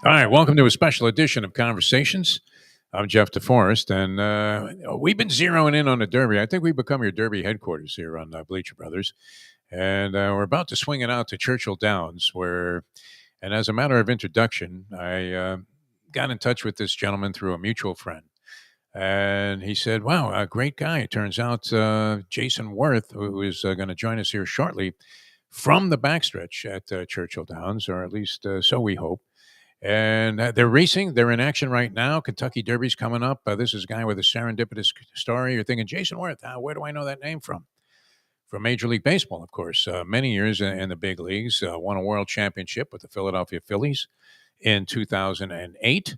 All right, welcome to a special edition of Conversations. I'm Jeff DeForrest, and we've been zeroing in on the Derby. I think we've become your Derby headquarters here on Bleacher Brothers, and we're about to swing it out to Churchill Downs, and as a matter of introduction, I got in touch with this gentleman through a mutual friend, and he said, "Wow, a great guy." It turns out Jason Werth, who is going to join us here shortly from the backstretch at Churchill Downs, or at least so we hope. And they're racing. They're in action right now. Kentucky Derby's coming up. This is a guy with a serendipitous story. You're thinking, Jason Werth, where do I know that name from? From Major League Baseball, of course. Many years in the big leagues. Won a world championship with the Philadelphia Phillies in 2008.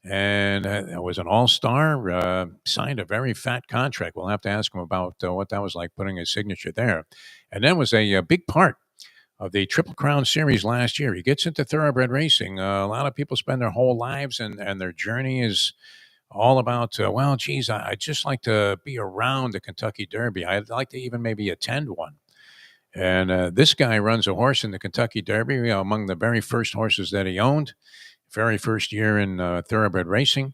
And was an all-star. Signed a very fat contract. We'll have to ask him about what that was like, putting his signature there. And then was a big part of the Triple Crown Series last year. He gets into thoroughbred racing. A lot of people spend their whole lives and their journey is all about, well, geez, I'd just like to be around the Kentucky Derby. I'd like to even maybe attend one. And this guy runs a horse in the Kentucky Derby, among the very first horses that he owned, very first year in thoroughbred racing.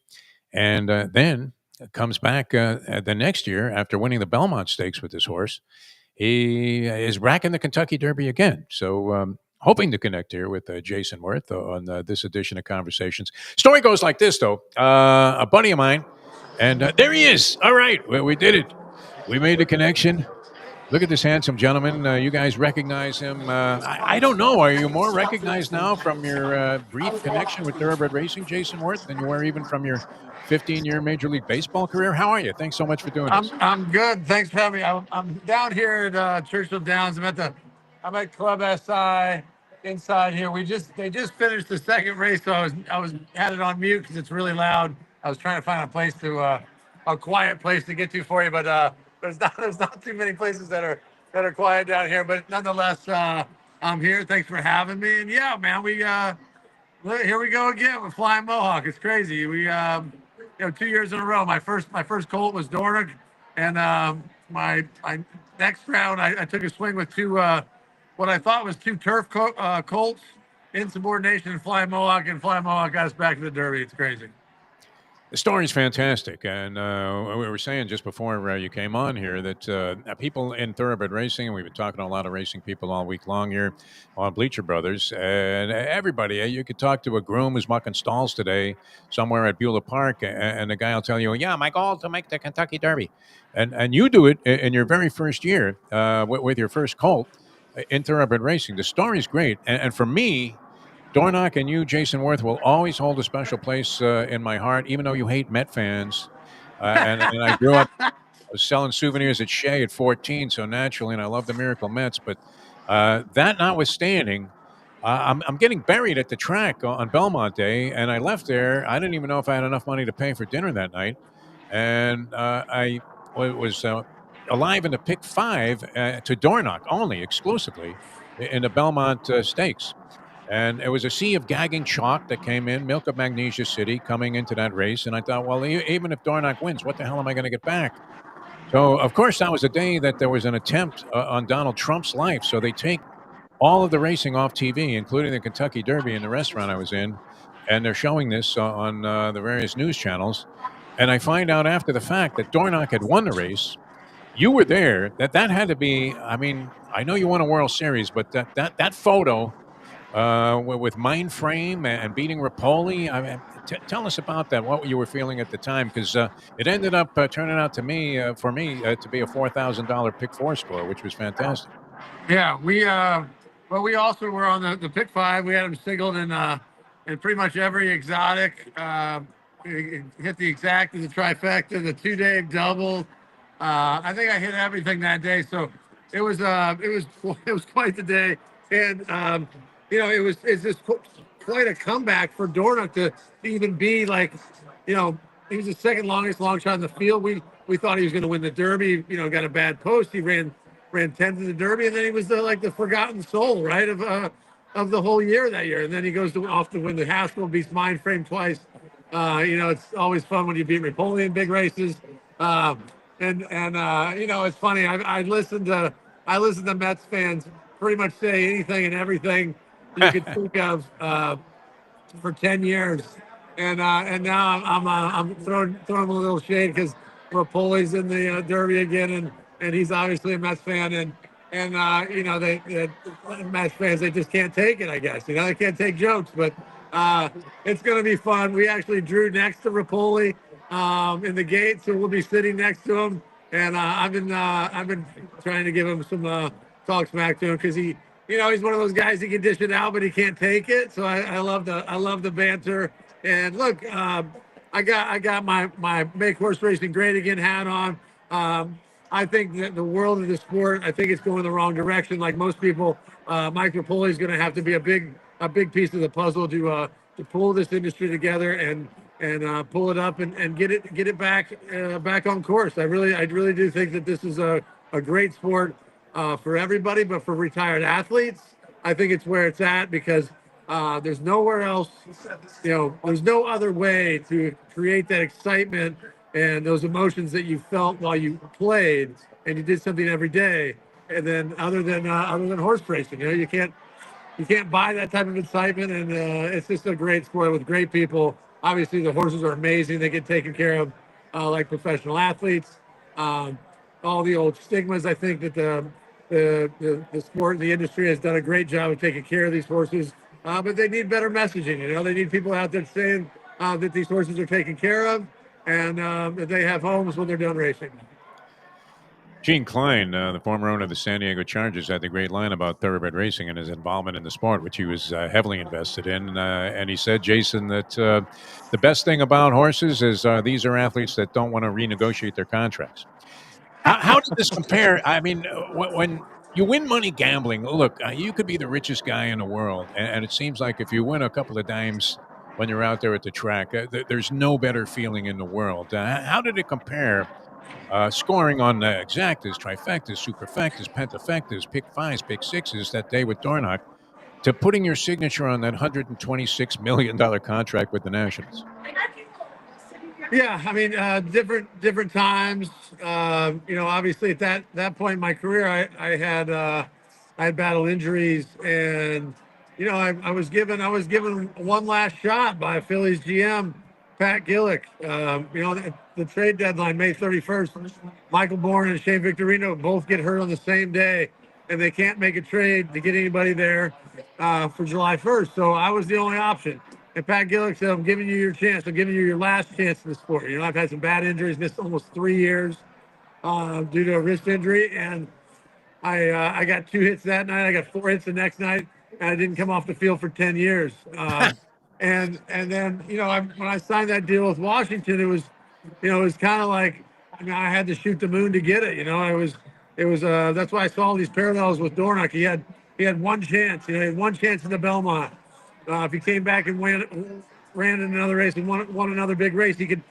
And then comes back the next year after winning the Belmont Stakes with this horse. He is racking the Kentucky Derby again. So hoping to connect here with Jason Werth on this edition of Conversations. Story goes like this, though. A buddy of mine, and there he is. All right, we did it. We made the connection. Look at this handsome gentleman. You guys recognize him. I don't know. Are you more recognized now from your brief connection with thoroughbred racing, Jason Werth, than you were even from your 15-year Major League Baseball career? How are you? Thanks so much for doing this. I'm good. Thanks for having me. I'm down here at Churchill Downs. I'm at Club SI inside here. They just finished the second race, so I was had it on mute because it's really loud. I was trying to find a quiet place to get to for you, but there's not too many places that are quiet down here. But nonetheless, I'm here. Thanks for having me. And yeah, man, here we go again with Flying Mohawk. It's crazy. 2 years in a row. My first colt was Dornick, and my next round I took a swing with what I thought was two turf colts, Insubordination and Flying Mohawk, and Flying Mohawk got us back to the Derby. It's crazy. The story's fantastic, and we were saying just before you came on here that people in thoroughbred racing, and we've been talking to a lot of racing people all week long here on Bleacher Brothers, and everybody, you could talk to a groom who's mucking stalls today somewhere at Beulah Park, and the guy will tell you, yeah, my goal is to make the Kentucky Derby, and you do it in your very first year with your first colt in thoroughbred racing. The story's great, and for me, Dornock and you, Jason Werth, will always hold a special place in my heart, even though you hate Met fans. And I grew up selling souvenirs at Shea at 14, so naturally, and I love the Miracle Mets. But that notwithstanding, I'm getting buried at the track on Belmont Day, and I left there. I didn't even know if I had enough money to pay for dinner that night. And I was alive in the pick 5 to Dornock only, exclusively, in the Belmont Stakes. And it was a sea of gagging chalk that came in, Milk of Magnesia City, coming into that race. And I thought, well, even if Dornock wins, what the hell am I going to get back? So, of course, that was the day that there was an attempt on Donald Trump's life. So they take all of the racing off TV, including the Kentucky Derby in the restaurant I was in. And they're showing this on the various news channels. And I find out after the fact that Dornock had won the race. You were there. That had to be, I mean, I know you won a World Series, but that photo with Mind Frame and beating Rapoli. I mean, tell us about that. What you were feeling at the time, because it ended up turning out to me to be a $4,000 pick 4 score, which was fantastic. Yeah, we also were on the pick 5. We had them signaled in pretty much every exotic. Hit the exact, the trifecta, the 2-day double. I think I hit everything that day. So it was quite the day, and it's just quite a comeback for Dornock to even be like, he was the second longest long shot in the field. We thought he was going to win the Derby. Got a bad post. He ran 10th in the Derby, and then he was the forgotten soul, right, of the whole year that year. And then he goes off to win the Haskell, beats Mind Frame twice. It's always fun when you beat Rapoli in big races. It's funny. I listened to Mets fans pretty much say anything and everything you could think of. for 10 years. And now I'm throwing him a little shade because Rapoli's in the Derby again, and he's obviously a Mets fan, and you know they Mets fans, they just can't take it. I guess they can't take jokes, but it's going to be fun. We actually drew next to Rapoli in the gate, so we'll be sitting next to him. And I've been trying to give him some talk smack to him because he's one of those guys that can dish it out, but he can't take it. So I love the banter. And look, I got my Make Horse Racing Great Again hat on. I think that the world of the sport, I think it's going the wrong direction. Like most people, Mike Rapoli is going to have to be a big piece of the puzzle to pull this industry together and pull it up and get it back on course. I really do think that this is a great sport for everybody, but for retired athletes, I think it's where it's at because there's nowhere else. There's no other way to create that excitement and those emotions that you felt while you played and you did something every day. And then other than horse racing, you can't buy that type of excitement, and it's just a great sport with great people. Obviously, the horses are amazing; they get taken care of like professional athletes. All the old stigmas, I think that the sport and the industry has done a great job of taking care of these horses, but they need better messaging. They need people out there saying that these horses are taken care of and that they have homes when they're done racing. Gene Klein, the former owner of the San Diego Chargers, had the great line about thoroughbred racing and his involvement in the sport, which he was heavily invested in. And he said, Jason, that the best thing about horses is these are athletes that don't want to renegotiate their contracts. How did this compare? I mean, when you win money gambling, look, you could be the richest guy in the world, and it seems like if you win a couple of dimes when you're out there at the track, there's no better feeling in the world. How did it compare? Scoring on exactas, trifectas, superfectas, pentafectas, pick fives, pick sixes that day with Dornoch to putting your signature on that $126 million contract with the Nationals. Yeah, I mean, different times. Obviously at that point in my career, I had battled injuries, and I was given one last shot by Phillies GM Pat Gillick. The trade deadline May 31st. Michael Bourne and Shane Victorino both get hurt on the same day, and they can't make a trade to get anybody there for July 1st. So I was the only option. And Pat Gillick said, I'm giving you your chance. I'm giving you your last chance in the sport. I've had some bad injuries, missed almost 3 years due to a wrist injury. And I got 2 hits that night. I got 4 hits the next night. And I didn't come off the field for 10 years. And then, when I signed that deal with Washington, it was kind of like, I had to shoot the moon to get it. That's why I saw all these parallels with Dornoch. He had one chance. He had one chance in the Belmont. If he came back and ran in another race and won another big race, he could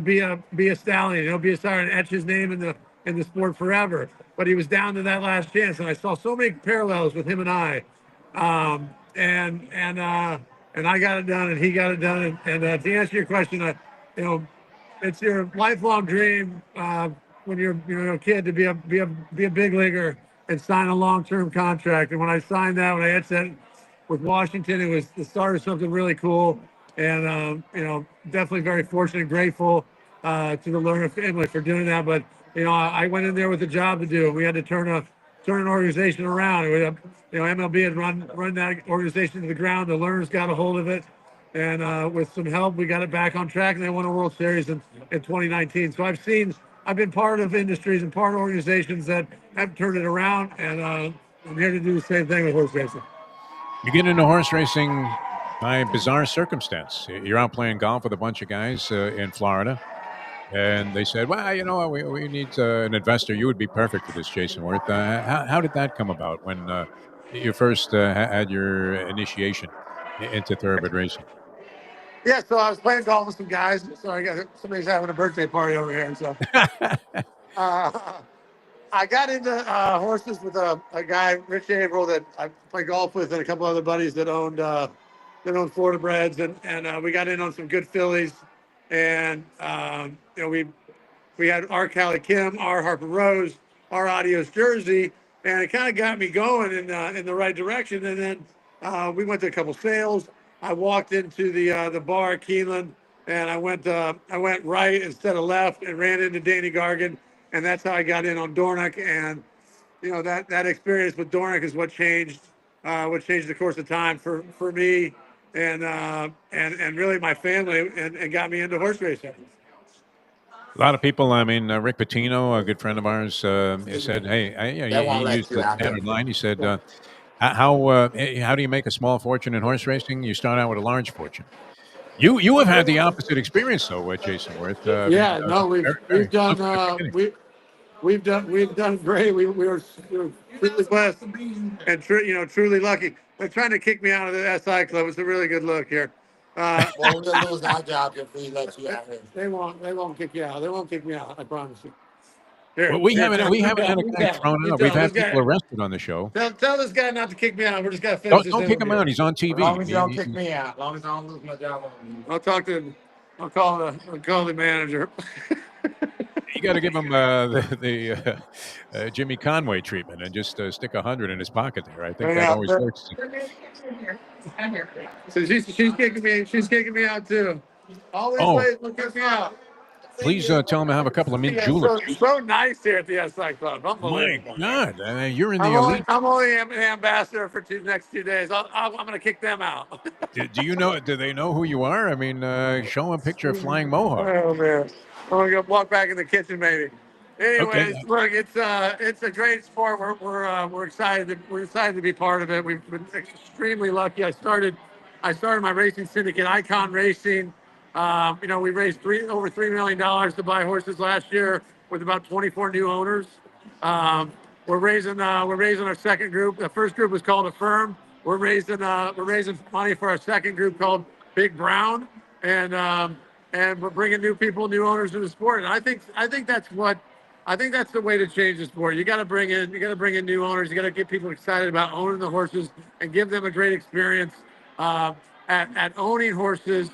be a stallion. Be a star and etch his name in the sport forever. But he was down to that last chance, and I saw so many parallels with him and I. And I got it done, and he got it done. And to answer your question, it's your lifelong dream when you're a kid to be a big leaguer and sign a long-term contract. And when I signed that, when I had that with Washington, it was the start of something really cool. And definitely very fortunate and grateful to the Lerner family for doing that. But I went in there with a job to do. We had to turn an organization around. MLB had run that organization to the ground. The Lerners got a hold of it, and with some help, we got it back on track, and they won a World Series in 2019. So I've been part of industries and part of organizations that have turned it around, and I'm here to do the same thing with horse racing. You get into horse racing by bizarre circumstance. You're out playing golf with a bunch of guys in Florida. And they said, well, we need an investor. You would be perfect for this, Jason Werth. How did that come about when you first had your initiation into thoroughbred racing? Yeah, so I was playing golf with some guys. So somebody's having a birthday party over here. So I got into horses with a guy, Rich Averill, that I play golf with, and a couple other buddies that owned Florida breds, and we got in on some good fillies. And we had our Callie Kim, our Harper Rose, our Adios Jersey, and it kind of got me going in the right direction. And then we went to a couple sales. I walked into the bar at Keeneland, and I went right instead of left and ran into Danny Gargan, and that's how I got in on Dornoch. And that experience with Dornoch is what changed the course of time for me and really my family, and got me into horse racing. A lot of people, I mean, Rick Pitino, a good friend of ours, said, "Hey, They he won't let used you the out here. standard line." He said, how do you make a small fortune in horse racing? You start out with a large fortune." You have had the opposite experience, though, with Jason Werth. Yeah, no, Very, we've very done tough at the beginning. we've done great. We were truly blessed and truly lucky. They're trying to kick me out of the SI club. It's a really good look here. Well, we'll lose our job if we let you out here. They won't kick you out. They won't kick me out. I promise you. Well, we haven't Tell had a guy thrown out. We've had people arrested on the show. tell this guy not to kick me out. We're just gotta finish this Don't kick him interview. out. He's on As long TV. as you don't kick me out. As long as I don't lose my job. I'll call the manager. You got to give him the Jimmy Conway treatment and just stick 100 in his pocket there. I think that always works. So she's kicking me out too. All these ladies will kick me out. Please tell him I have a couple of mint juleps. So nice here at the SI Club. My Unbelievable. God, you're in the elite. I'm only an ambassador for next 2 days. I'm going to kick them out. Do they know who you are? I mean, show them a picture of Flying Mohawk. Oh man, I'm gonna go walk back in the kitchen maybe. Anyways, Okay. look, it's a great sport. We're excited. We're excited to be part of it. We've been extremely lucky. I started my racing syndicate, Icon Racing. We raised over $3 million to buy horses last year with about 24 new owners. We're raising our second group. The first group was called Affirm. We're raising money for our second group called Big Brown, and we're bringing new people, new owners to the sport. And I think that's the way to change the sport. You got to bring in new owners. You got to get people excited about owning the horses and give them a great experience at owning horses,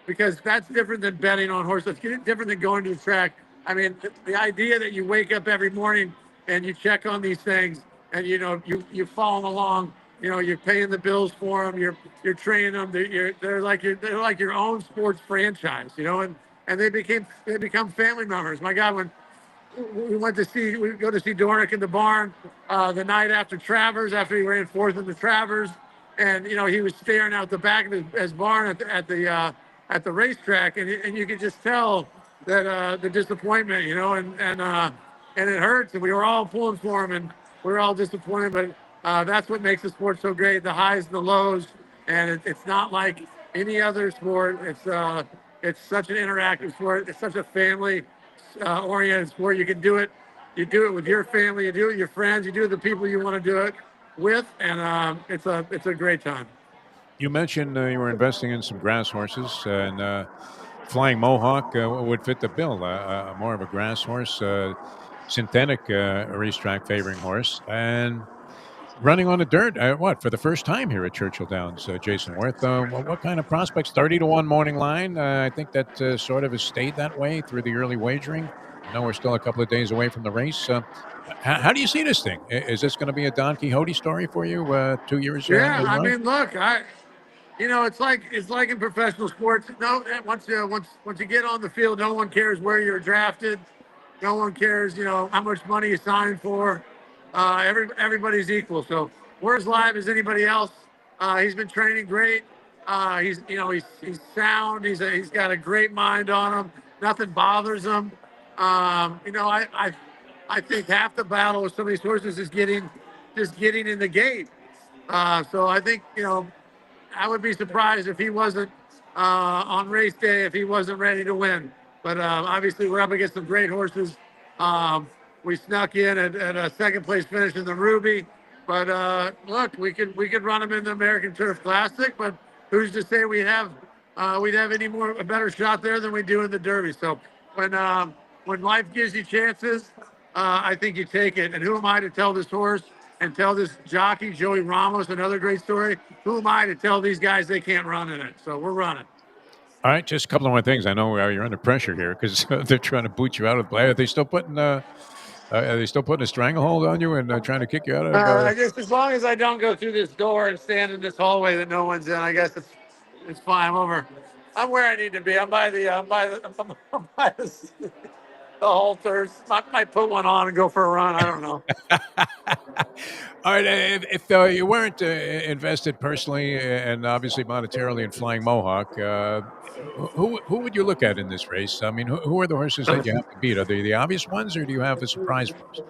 because that's different than betting on horses. It's different than going to the track. I mean, the idea that you wake up every morning and you check on these things, and you follow them along. You're paying the bills for them. You're training them. They're like your own sports franchise. And they become family members. My God, when we go to see Dornoch in the barn the night after Travers, after he ran fourth in the Travers, and he was staring out the back of his barn at the racetrack, and you could just tell that the disappointment, and it hurts, and we were all pulling for him, and we were all disappointed, but that's what makes the sport so great, the highs and the lows, and it's not like any other sport. It's such an interactive sport. It's such a family oriented sport. You do it with your family, you do it with your friends, you do it with the people you want to do it with, and it's a great time. You mentioned you were investing in some grass horses, and Flying Mohawk would fit the bill. More of a grass horse, synthetic racetrack favoring horse, and running on the dirt. For the first time here at Churchill Downs, Jason Werth. What kind of prospects? 30-1 morning line. I think that sort of has stayed that way through the early wagering. I know we're still a couple of days away from the race. How do you see this thing? Is this going to be a Don Quixote story for you 2 years? Yeah, I mean, look, it's like in professional sports. No, once you get on the field, no one cares where you're drafted. No one cares, how much money you signed for. Everybody's equal. So we're as live as anybody else. He's been training great. He's sound. He's got a great mind on him. Nothing bothers him. I think half the battle with some of these horses is getting in the gate. So I think, I would be surprised if he wasn't on race day, if he wasn't ready to win. But obviously we're up against some great horses. We snuck in at a second place finish in the Ruby. But look, we could run him in the American Turf Classic, but who's to say we'd have a better shot there than we do in the Derby. So when life gives you chances, I think you take it. And who am I to tell this horse and tell this jockey, Joey Ramos, another great story? Who am I to tell these guys they can't run in it? So we're running. All right, just a couple of more things. I know you're under pressure here because they're trying to boot you out of the play. Are they still putting a stranglehold on you and trying to kick you out of? I guess as long as I don't go through this door and stand in this hallway that no one's in, I guess It's fine. I'm over. I'm where I need to be. I'm by the I'm by the halters. Might put one on and go for a run. I don't know. All right, if you weren't invested personally and obviously monetarily in Flying Mohawk, who would you look at in this race? I mean, who are the horses that you have to beat? Are they the obvious ones, or do you have a surprise for us?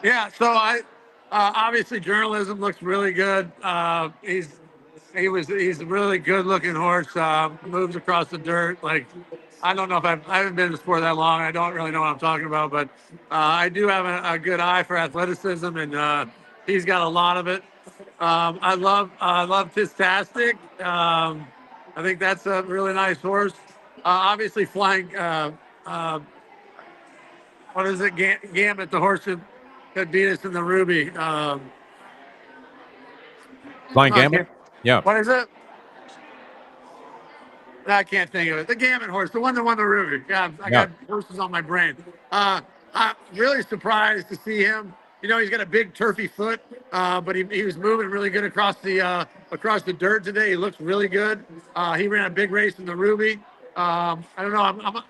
Yeah. So I obviously journalism looks really good. He's a really good looking horse. Moves across the dirt. Like I don't know if I haven't been in the sport that long. I don't really know what I'm talking about, but I do have a good eye for athleticism, and he's got a lot of it. I love Tistastic. I think that's a really nice horse. Obviously, flying. Uh, what is it? Gambit, the horse that beat us in the Ruby. Flying I Gambit? can't. Yeah. What is it? I can't think of it. The Gambit horse, the one that won the Ruby. Yeah, I Yeah. got horses on my brain. I'm really surprised to see him. You know, he's got a big turfy foot, but he was moving really good across the dirt today. He looks really good. He ran a big race in the Ruby. I don't know.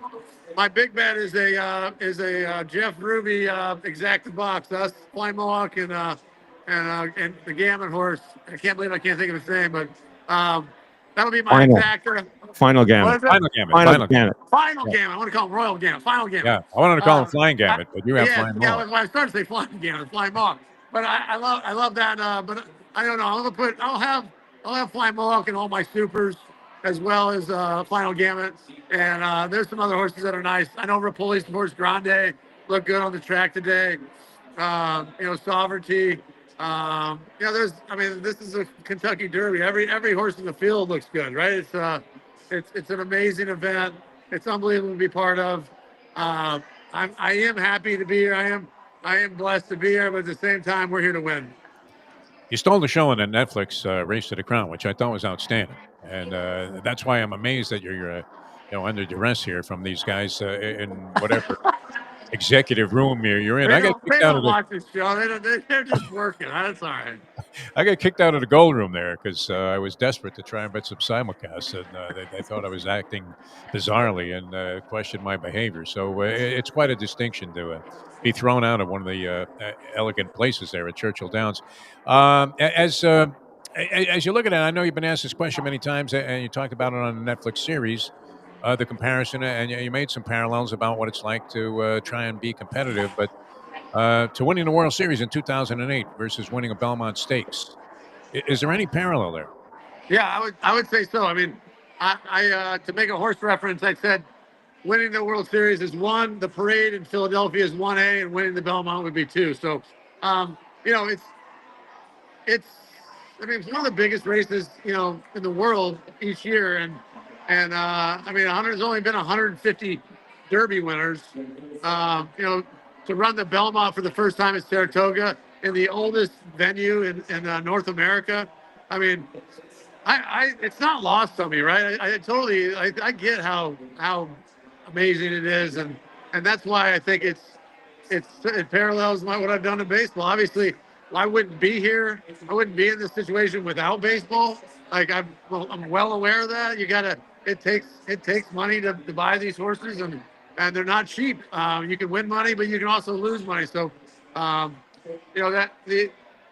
My big bet is a Jeff Ruby exacta box. Us Flying Mohawk and the Gambit horse. I can't believe I can't think of his name, but that'll be my Final. exacta. Final What gamut. is it? Final Gambit. Final Final Gambit. gamut. Final Yeah. Gambit. I want to call him Royal Gambit. Final Gambit. Yeah. I wanted to call him Uh, Flying I, Gambit, but you have yeah, Flying yeah. Mohawk. When I started to say Flying Gambit, Flying Mohawk. But I love that. But I don't know. I'll have Flying Mohawk in all my supers as well as Final Gambit. And there's some other horses that are nice. I know Rapoli's horse Grande looked good on the track today. Sovereignty. I mean, this is a Kentucky Derby. Every horse in the field looks good, right? It's an amazing event. It's unbelievable to be part of. I am happy to be here. I am blessed to be here, but at the same time, we're here to win. You stole the show on the Netflix Race to the Crown, which I thought was outstanding, and that's why I'm amazed that you're, under duress here from these guys in whatever executive room you're in. They I got don't, they kicked out don't of the watch this show. They're just working. That's all right. I got kicked out of the gold room there because I was desperate to try and bet some simulcasts, and they thought I was acting bizarrely and questioned my behavior. So it's quite a distinction to be thrown out of one of the elegant places there at Churchill Downs. As you look at it, I know you've been asked this question many times, and you talked about it on the Netflix series. The comparison, and you made some parallels about what it's like to try and be competitive, but to winning the World Series in 2008 versus winning a Belmont Stakes. Is there any parallel there? Yeah, I would say so. I mean, I to make a horse reference, I said winning the World Series is one, the parade in Philadelphia is 1A, and winning the Belmont would be 2. So, it's I mean, it's one of the biggest races, in the world each year. I mean, there's only been 150 Derby winners. To run the Belmont for the first time at Saratoga in the oldest venue in North America. I mean, it's not lost on me, right? I get how amazing it is, and that's why I think it parallels what I've done in baseball. Obviously, I wouldn't be here. I wouldn't be in this situation without baseball. Like I'm well aware of that. It takes money to buy these horses, and they're not cheap. You can win money, but you can also lose money. So,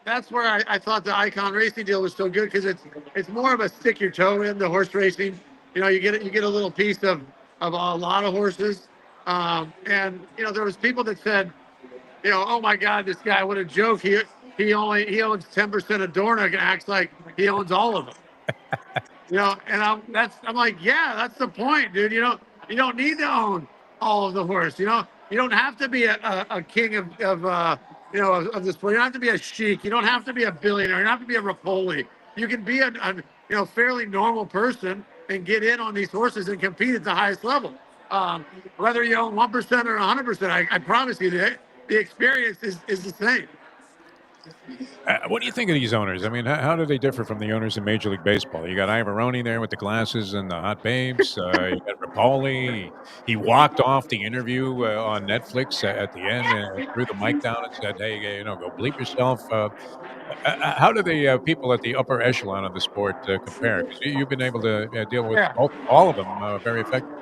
that's where I thought the Icon Racing deal was so good, because it's more of a stick your toe in the horse racing. You get a little piece of a lot of horses. There was people that said, oh my God, this guy, what a joke. He owns 10% of Dorna and acts like he owns all of them. And I'm like, yeah, that's the point, dude. You don't need to own all of the horse. You don't have to be a king of the sport. You don't have to be a sheik. You don't have to be a billionaire. You don't have to be a Rapoli. You can be a fairly normal person and get in on these horses and compete at the highest level. Whether you own 1% or 100%, I promise you the experience is the same. What do you think of these owners? I mean, how do they differ from the owners in Major League Baseball? You got Ivaroni there with the glasses and the hot babes. You got Rapoli. He walked off the interview on Netflix at the end and threw the mic down and said, "Hey, go bleep yourself." How do the people at the upper echelon of the sport compare? Because you've been able to deal with Yeah. all of them very effectively.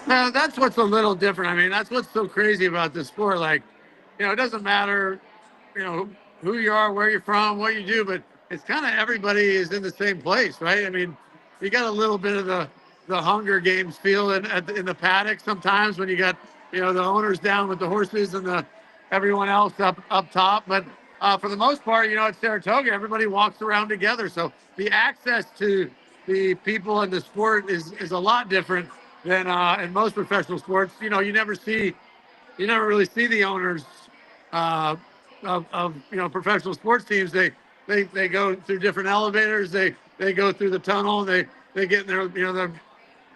Now, that's what's a little different. I mean, that's what's so crazy about this sport. Like, it doesn't matter, you know, who you are, where you're from, what you do, but it's kind of everybody is in the same place, right? I mean, you got a little bit of the Hunger Games feel in the paddock sometimes when you got the owners down with the horses and the everyone else up top. But for the most part, at Saratoga, everybody walks around together, so the access to the people in the sport is a lot different than in most professional sports. You never really see the owners uh, of professional sports teams. They go through different elevators. They go through the tunnel. They get in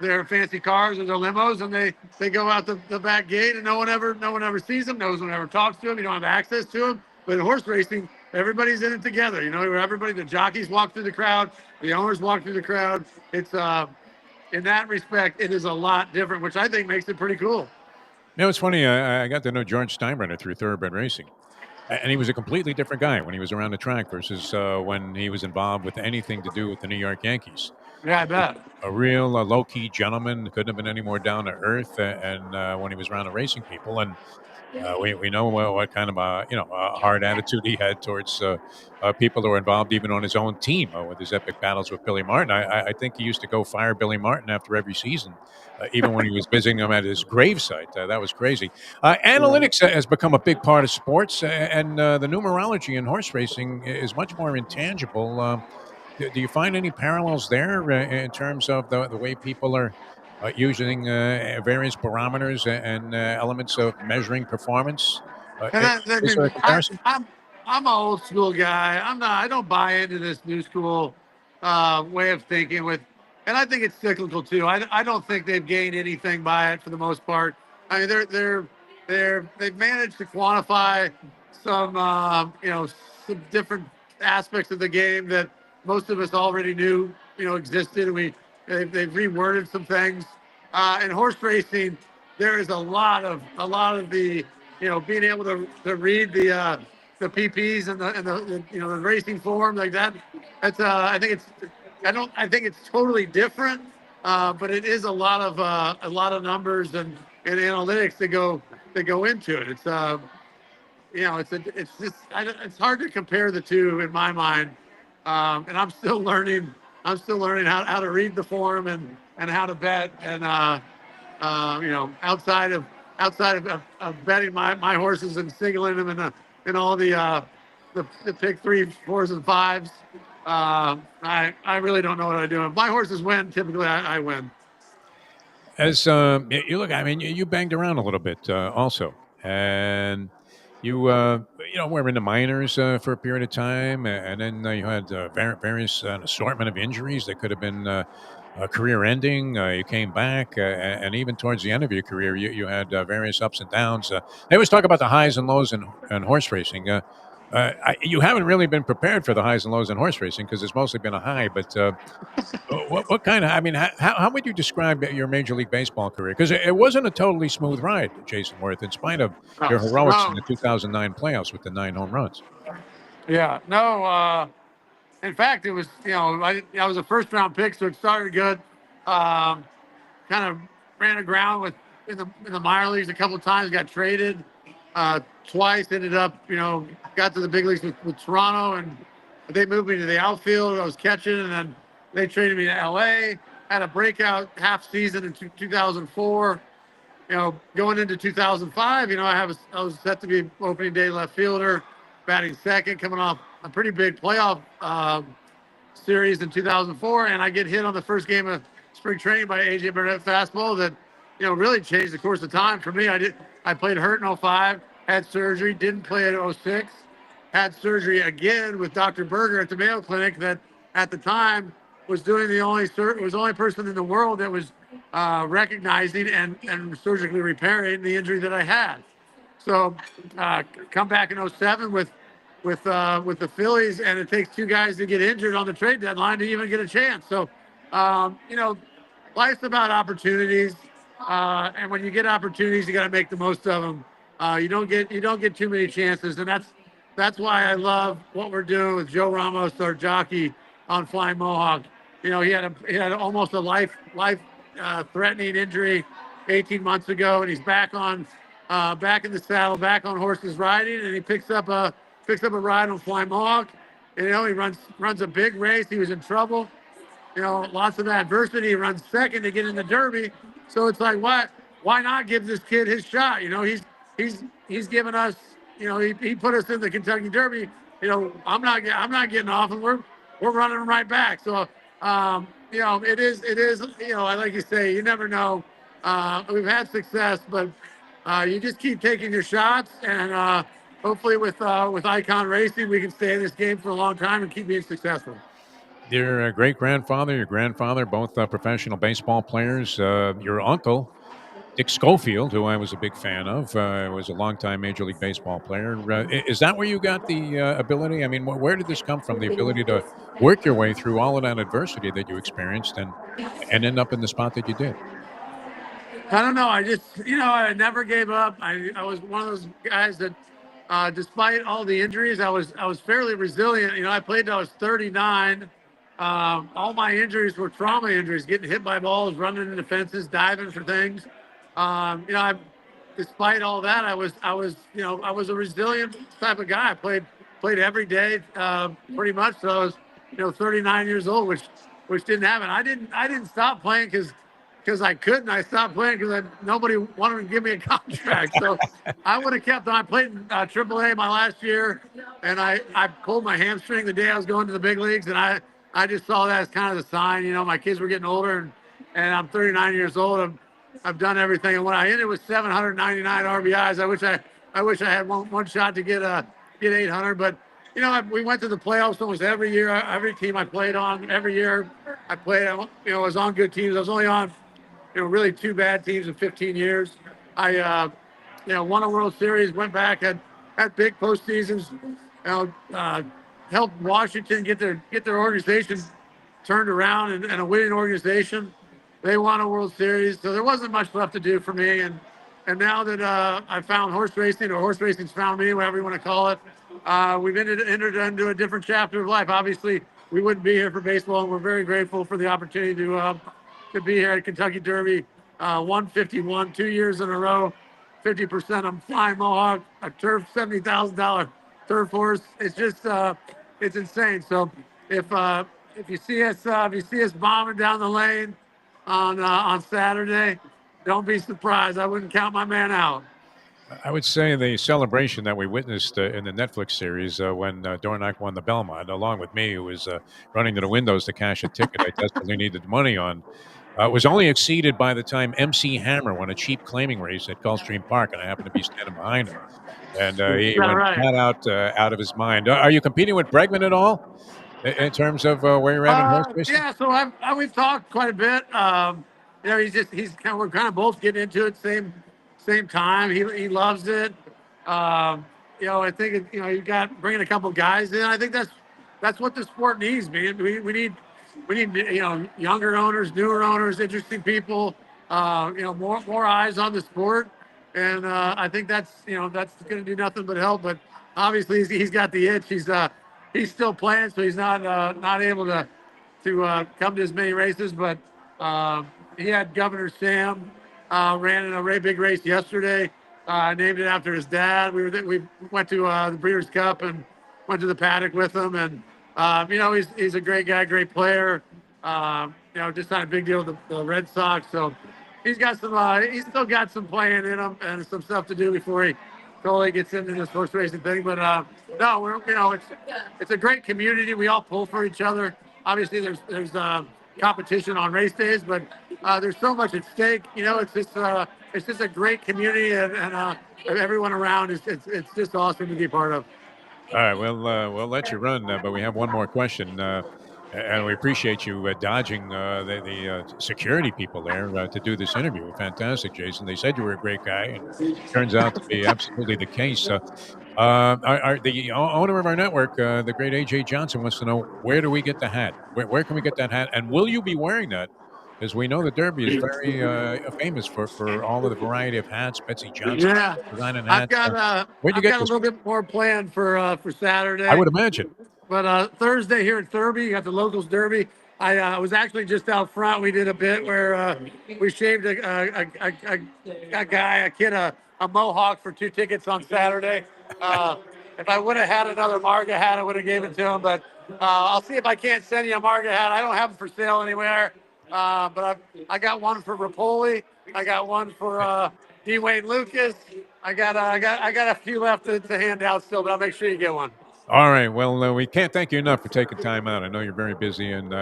their fancy cars or their limos, and they go out the back gate, and no one ever sees them. No one ever talks to them. You don't have access to them. But in horse racing, everybody's in it together. Everybody, the jockeys walk through the crowd, the owners walk through the crowd. It's in that respect, it is a lot different, which I think makes it pretty cool. It's funny. I got to know George Steinbrenner through Thoroughbred Racing. And he was a completely different guy when he was around the track versus when he was involved with anything to do with the New York Yankees. Yeah, I bet. A real low key gentleman, couldn't have been any more down to earth. And when he was around the racing people, and we know what kind of a hard attitude he had towards people who were involved, even on his own team, with his epic battles with Billy Martin. I think he used to go fire Billy Martin after every season, even when he was visiting him at his gravesite. That was crazy. Analytics has become a big part of sports, and the numerology in horse racing is much more intangible. Do you find any parallels there in terms of the way people are using various barometers and elements of measuring performance? And I Is there a mean, comparison? I'm an old school guy. I don't buy into this new school way of thinking and I think it's cyclical too. I don't think they've gained anything by it for the most part. I mean, they've managed to quantify some, some different aspects of the game that most of us already knew, existed. And they've reworded some things. In horse racing, there is a lot of the being able to read the PPs and the racing form like that. That's I think it's totally different, but it is a lot of numbers and analytics that go into it. It's hard to compare the two in my mind, and I'm still learning. how to read the form and how to bet outside of betting my horses and singling them in all the pick three, fours, and fives. I really don't know what I do. If my horses win, typically I win. As you look, I mean, you banged around a little bit also, and you were in the minors for a period of time, and then you had various an assortment of injuries that could have been career-ending. You came back, and even towards the end of your career, you had various ups and downs. They always talk about the highs and lows in horse racing. You haven't really been prepared for the highs and lows in horse racing because it's mostly been a high, but. What kind of? I mean, how would you describe your Major League Baseball career? Because it wasn't a totally smooth ride, Jason Werth, in spite of No, your heroics in no, the 2009 playoffs with the 9 home runs. yeah, no. In fact, it was I was a first round pick, so it started good. Um, Kind of ran aground in the minor leagues a couple of times. Got traded twice. Ended up got to the big leagues with Toronto, and they moved me to the outfield. I was catching, and then they traded me to LA. Had a breakout half season in 2004. Going into 2005, I was set to be opening day left fielder, batting second, coming off a pretty big playoff series in 2004, and I get hit on the first game of spring training by AJ Burnett fastball that really changed the course of time for me. I played hurt in ~05, had surgery, didn't play at '06, had surgery again with Dr. Berger at the Mayo Clinic that at the time was doing was the only person in the world that was recognizing and surgically repairing the injury that I had. So come back in '07 with with the Phillies, and it takes two guys to get injured on the trade deadline to even get a chance. So, you know, life's about opportunities, and when you get opportunities, you got to make the most of them. You don't get too many chances, and that's why I love what we're doing with Joe Ramos, our jockey on Flying Mohawk. You know, he had almost a life threatening injury 18 months ago, and he's back back in the saddle, back on horses riding, and he picks up a ride on Fly Mohawk. And, you know, he runs a big race. He was in trouble. You know, lots of adversity. He runs second to get in the Derby. So it's like, what? Why not give this kid his shot? You know, he's given us. You know, he put us in the Kentucky Derby. You know, I'm not getting off, and we're running right back. So, you know, it is. You know, like you say, you never know. We've had success, but you just keep taking your shots, and hopefully with Icon Racing, we can stay in this game for a long time and keep being successful. Your great grandfather, your grandfather, both professional baseball players. Your uncle, Dick Schofield, who I was a big fan of, was a longtime Major League Baseball player. Is that where you got the ability? I mean, where did this come from? The ability to work your way through all of that adversity that you experienced and end up in the spot that you did. I don't know. I just, you know, I never gave up. I was one of those guys that, despite all the injuries, I was fairly resilient. You know, I played till I was 39. All my injuries were trauma injuries, getting hit by balls, running into fences, diving for things. You know, despite all that, you know, I was a resilient type of guy. I played every day, pretty much. So I was, you know, 39 years old, which didn't happen. I didn't stop playing because I couldn't. I stopped playing because nobody wanted to give me a contract. So I would have kept on. I played in AAA my last year, and I pulled my hamstring the day I was going to the big leagues, and I just saw that as kind of the sign. You know, my kids were getting older, and I'm 39 years old. I've done everything, and when I ended with 799 RBIs, I wish I had one shot to get 800. But you know, we went to the playoffs almost every year. Every team I played on, every year I played. You know, I was on good teams. I was only on, you know, really two bad teams in 15 years. I, you know, won a World Series, went back, had big postseasons, you know, helped Washington get their organization turned around and a winning organization. They won a World Series, so there wasn't much left to do for me. And now that I found horse racing, or horse racing's found me, whatever you want to call it, we've entered into a different chapter of life. Obviously, we wouldn't be here for baseball, and we're very grateful for the opportunity to be here at Kentucky Derby, 151, 2 years in a row, 50% on Flying Mohawk, a turf $70,000 turf horse. It's just it's insane. So if you see us bombing down the lane on Saturday, don't be surprised. I wouldn't count my man out. I would say the celebration that we witnessed in the Netflix series when Dornack won the Belmont, along with me, who was running to the windows to cash a ticket I desperately needed money on, was only exceeded by the time MC Hammer won a cheap claiming race at Gulfstream Park, and I happened to be standing behind him. And he Yeah, went right. flat out of his mind. Are you competing with Bregman at all in terms of where you're at in horse racing? Yeah, so we've talked quite a bit. You know, we're kind of both getting into it same time. He loves it. You know, I think you know, you got bringing a couple guys in. I think that's what the sport needs, man. We need you know, younger owners, newer owners, interesting people. You know, more eyes on the sport, and I think that's going to do nothing but help. But obviously, he's got the itch. He's still playing, so he's not able to come to as many races. But he had Governor Sam ran in a big race yesterday. Named it after his dad. We went to the Breeders' Cup and went to the paddock with him. And you know, he's a great guy, great player. You know, just not a big deal with the Red Sox. So he's still got some playing in him and some stuff to do before he totally gets into this horse racing thing. But no, you know, it's a great community. We all pull for each other. Obviously, there's competition on race days, but there's so much at stake. You know, it's just a great community, and everyone around it's just awesome to be part of. All right, we'll let you run, but we have one more question. And we appreciate you dodging the security people there to do this interview. Fantastic, Jason. They said you were a great guy, and turns out to be absolutely the case. The owner of our network, the great AJ Johnson, wants to know, where do we get the hat? Where can we get that hat? And will you be wearing that? Because we know the Derby is very famous for all of the variety of hats. Betsy Johnson Yeah, designing I've hats. got Where'd you I've get got a this little one? bit more planned for I Saturday. would imagine. But Thursday here at Derby, you got the locals Derby. I was actually just out front. We did a bit where we shaved a guy, a kid, a Mohawk for 2 tickets on Saturday. If I would have had another Marga hat, I would have gave it to him. But I'll see if I can't send you a Marga hat. I don't have them for sale anywhere. But I got one for Rapoli. I got one for Dwayne Lucas. I got a few left to hand out still, but I'll make sure you get one. All right. Well, we can't thank you enough for taking time out. I know you're very busy and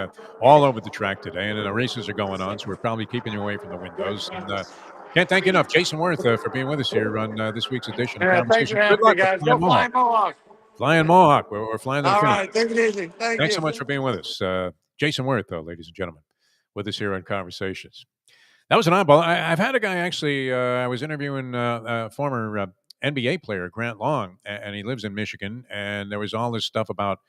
all over the track today, and the races are going on, so we're probably keeping you away from the windows. And can't thank you enough, Jason Werth, for being with us here on this week's edition of Yeah, thanks for Conversation. Good having me, luck with guys. Go Flying Mohawk. Flying Mohawk. Flying Mohawk. We're flying to the All finish. right, take it easy. Thank Thanks you. so much for being with us, Jason Werth, though, ladies and gentlemen, with us here on Conversations. That was an oddball. I've had a guy actually. I was interviewing a former NBA player, Grant Long, and he lives in Michigan. And there was all this stuff about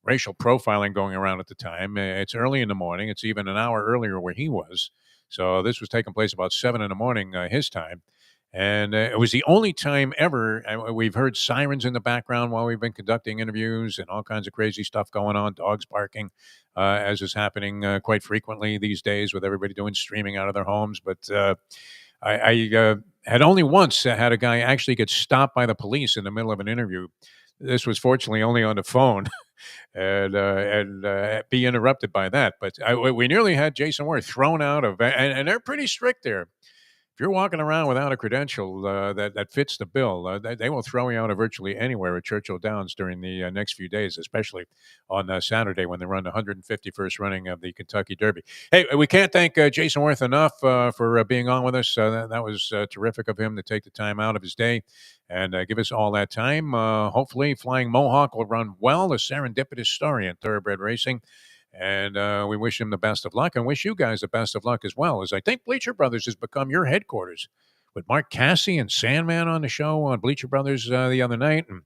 racial profiling going around at the time. It's early in the morning. It's even an hour earlier where he was. So this was taking place about 7 in the morning his time. And it was the only time ever we've heard sirens in the background while we've been conducting interviews and all kinds of crazy stuff going on, dogs barking, as is happening quite frequently these days with everybody doing streaming out of their homes. But I had only once had a guy actually get stopped by the police in the middle of an interview. This was fortunately only on the phone, and be interrupted by that. But we nearly had Jason Werth thrown out of, and they're pretty strict there. If you're walking around without a credential that fits the bill, they will throw you out of virtually anywhere at Churchill Downs during the next few days, especially on Saturday when they run the 151st running of the Kentucky Derby. Hey, we can't thank Jason Werth enough for being on with us. That was terrific of him to take the time out of his day and give us all that time. Hopefully, Flying Mohawk will run well, a serendipitous story in thoroughbred racing. And we wish him the best of luck and wish you guys the best of luck as well, as I think Bleacher Brothers has become your headquarters with Mark Cassie and Sandman on the show on Bleacher Brothers the other night, and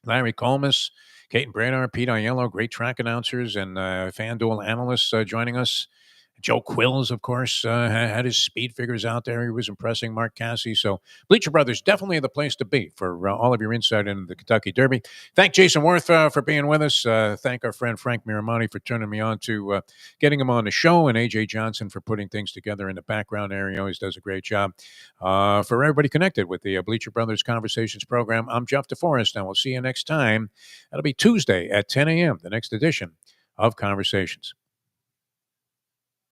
Larry Colmus, Kate and Bradar, Pete Aiello, great track announcers and FanDuel analysts joining us. Joe Quills, of course, had his speed figures out there. He was impressing Mark Cassie. So Bleacher Brothers, definitely the place to be for all of your insight into the Kentucky Derby. Thank Jason Werth for being with us. Thank our friend Frank Miramonte for turning me on to getting him on the show, and AJ Johnson for putting things together in the background area. He always does a great job. For everybody connected with the Bleacher Brothers Conversations program, I'm Jeff DeForrest, and we'll see you next time. That'll be Tuesday at 10 a.m., the next edition of Conversations.